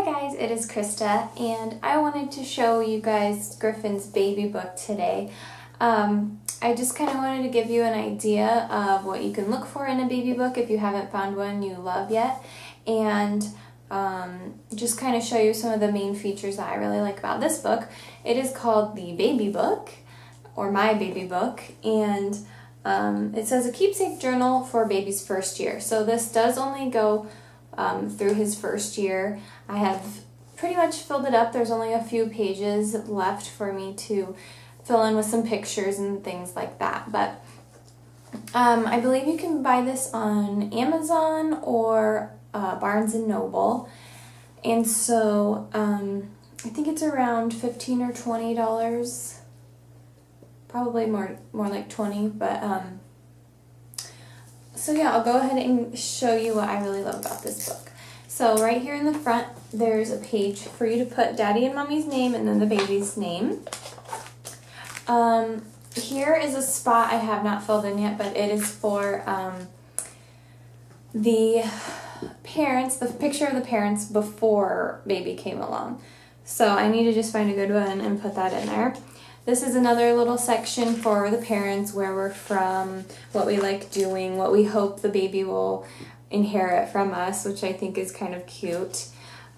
Hi guys, it is Krista, and I wanted to show you guys Griffin's baby book today. I just kind of wanted to give you an idea of what you can look for in a baby book if you haven't found one you love yet, and just kind of show you some of the main features that I really like about this book. It is called the Baby Book, or My Baby Book, and it says a keepsake journal for baby's first year. So this does only go through his first year. I have pretty much filled it up. There's only a few pages left for me to fill in with some pictures and things like that. But I believe you can buy this on Amazon or Barnes & Noble. And so I think it's around $15 or $20. Probably more like 20, but so yeah, I'll go ahead and show you what I really love about this book. So right here in the front, there's a page for you to put Daddy and Mommy's name and then the baby's name. Here is a spot I have not filled in yet, but it is for the parents, the picture of the parents before baby came along. So I need to just find a good one and put that in there. This is another little section for the parents, where we're from, what we like doing, what we hope the baby will inherit from us, which I think is kind of cute.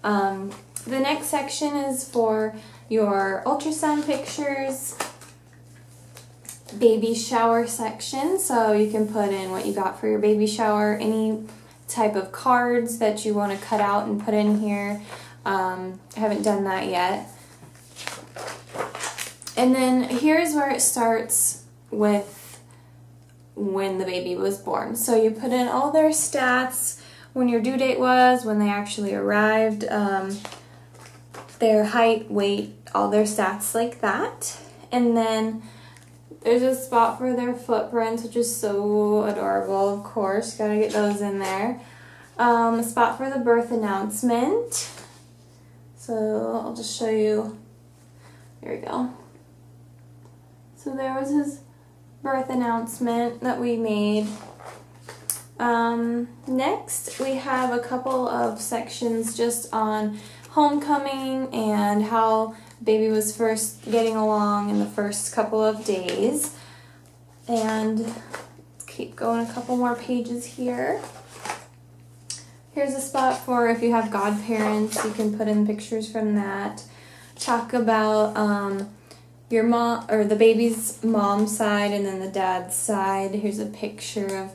The next section is for your ultrasound pictures, baby shower section, so you can put in what you got for your baby shower, any type of cards that you want to cut out and put in here. I haven't done that yet. And then here's where it starts with when the baby was born. So you put in all their stats, when your due date was, when they actually arrived, their height, weight, all their stats like that. And then there's a spot for their footprints, which is so adorable, of course. Gotta get those in there. A spot for the birth announcement. So I'll just show you. There we go. So there was his birth announcement that we made. Next, we have a couple of sections just on homecoming and how baby was first getting along in the first couple of days. And let's keep going a couple more pages here. Here's a spot for if you have godparents, you can put in pictures from that. Talk about your mom, or the baby's mom's side, and then the dad's side. Here's a picture of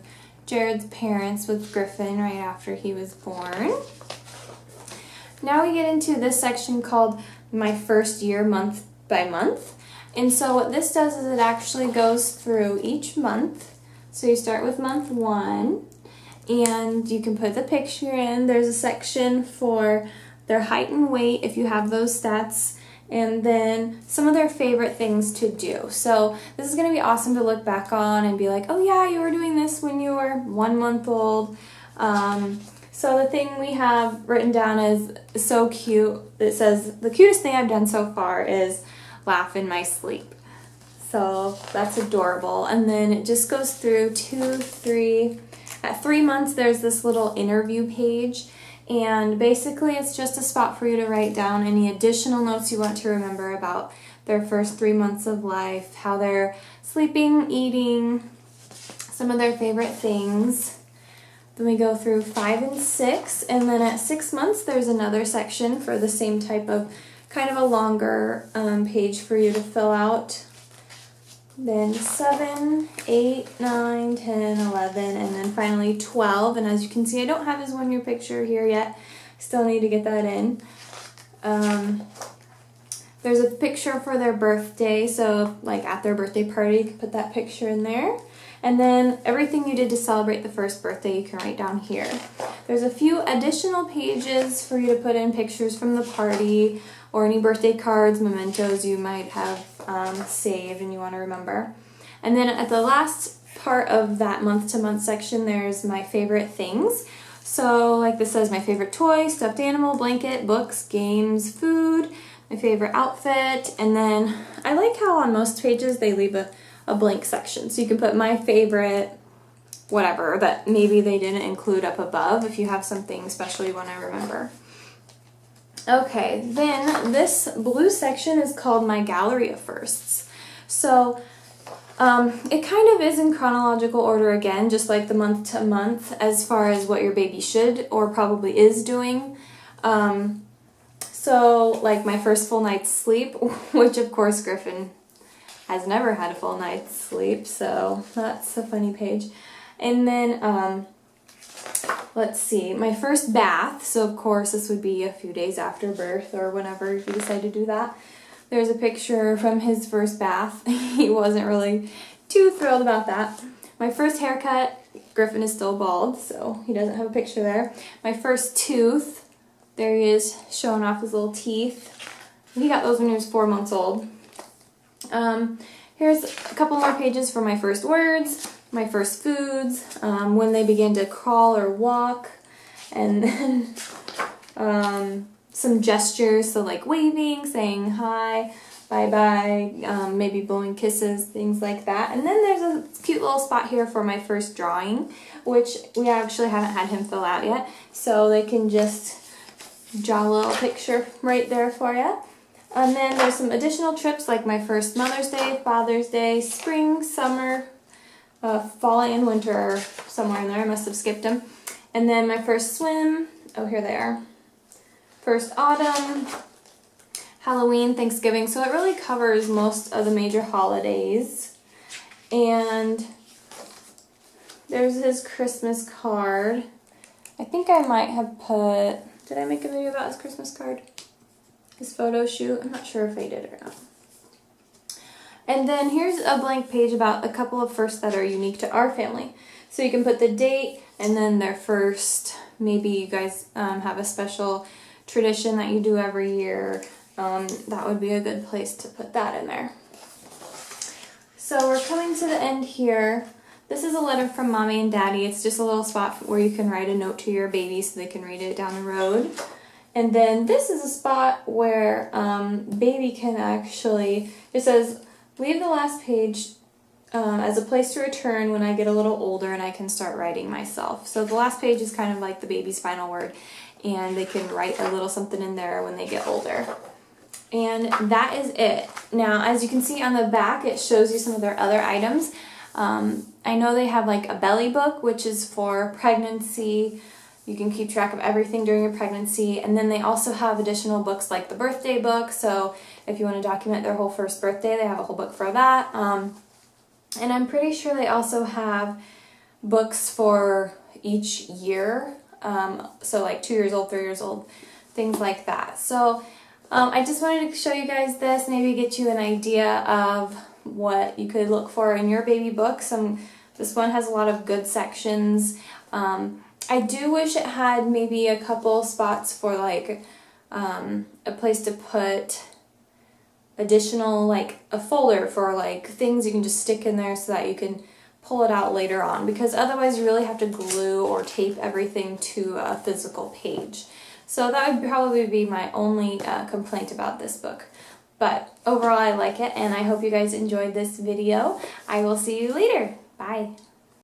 Jared's parents with Griffin right after he was born. Now we get into this section called My First Year, month by month. And so what this does is it actually goes through each month. So you start with month 1, and you can put the picture in. There's a section for their height and weight if you have those stats, and then some of their favorite things to do. So this is going to be awesome to look back on and be like, oh yeah, you were doing this when you were 1 month old. So the thing we have written down is so cute. It says, the cutest thing I've done so far is laugh in my sleep. So that's adorable. And then it just goes through 2, 3. At 3 months, there's this little interview page. And basically it's just a spot for you to write down any additional notes you want to remember about their first 3 months of life, how they're sleeping, eating, some of their favorite things. Then we go through 5 and 6, and then at 6 months there's another section for the same type of kind of a longer page for you to fill out. Then 7, 8, 9, 10, 11, and then finally 12. And as you can see, I don't have his 1 year picture here yet. Still need to get that in. There's a picture for their birthday, so like at their birthday party, you can put that picture in there. And then everything you did to celebrate the first birthday, you can write down here. There's a few additional pages for you to put in pictures from the party, or any birthday cards, mementos you might have saved and you want to remember. And then at the last part of that month-to-month section, there's my favorite things. So like this says, my favorite toy, stuffed animal, blanket, books, games, food, my favorite outfit. And then I like how on most pages they leave a blank section. So you can put my favorite, whatever, that maybe they didn't include up above if you have something special you want to remember. Okay, then this blue section is called My Gallery of Firsts. So it kind of is in chronological order again, just like the month to month as far as what your baby should or probably is doing. So like my first full night's sleep, which of course Griffin has never had a full night's sleep, so that's a funny page. And then, let's see, my first bath, so of course this would be a few days after birth or whenever you decide to do that. There's a picture from his first bath. He wasn't really too thrilled about that. My first haircut, Griffin is still bald, so he doesn't have a picture there. My first tooth, there he is showing off his little teeth. He got those when he was 4 months old. Here's a couple more pages for my first words, my first foods, when they begin to crawl or walk, and then some gestures, so like waving, saying hi, bye-bye, maybe blowing kisses, things like that. And then there's a cute little spot here for my first drawing, which we actually haven't had him fill out yet, so they can just draw a little picture right there for you. And then there's some additional trips like my first Mother's Day, Father's Day, spring, summer, fall and winter are somewhere in there. I must have skipped them. And then my first swim. Oh, here they are. First autumn, Halloween, Thanksgiving. So it really covers most of the major holidays. And there's his Christmas card. I think I might have put... Did I make a video about his Christmas card? His photo shoot? I'm not sure if I did or not. And then here's a blank page about a couple of firsts that are unique to our family. So you can put the date and then their first. Maybe you guys have a special tradition that you do every year. That would be a good place to put that in there. So we're coming to the end here. This is a letter from Mommy and Daddy. It's just a little spot where you can write a note to your baby so they can read it down the road. And then this is a spot where baby can actually, it says, leave the last page as a place to return when I get a little older and I can start writing myself. So the last page is kind of like the baby's final word, and they can write a little something in there when they get older. And that is it. Now, as you can see on the back, it shows you some of their other items. I know they have like a belly book, which is for pregnancy. You can keep track of everything during your pregnancy. And then they also have additional books like the birthday book. So if you want to document their whole first birthday, they have a whole book for that. And I'm pretty sure they also have books for each year. So like 2 years old, 3 years old, things like that. So I just wanted to show you guys this, maybe get you an idea of what you could look for in your baby book. This one has a lot of good sections. I do wish it had maybe a couple spots for like a place to put additional, like a folder for like things you can just stick in there so that you can pull it out later on, because otherwise you really have to glue or tape everything to a physical page. So that would probably be my only complaint about this book. But overall I like it, and I hope you guys enjoyed this video. I will see you later. Bye.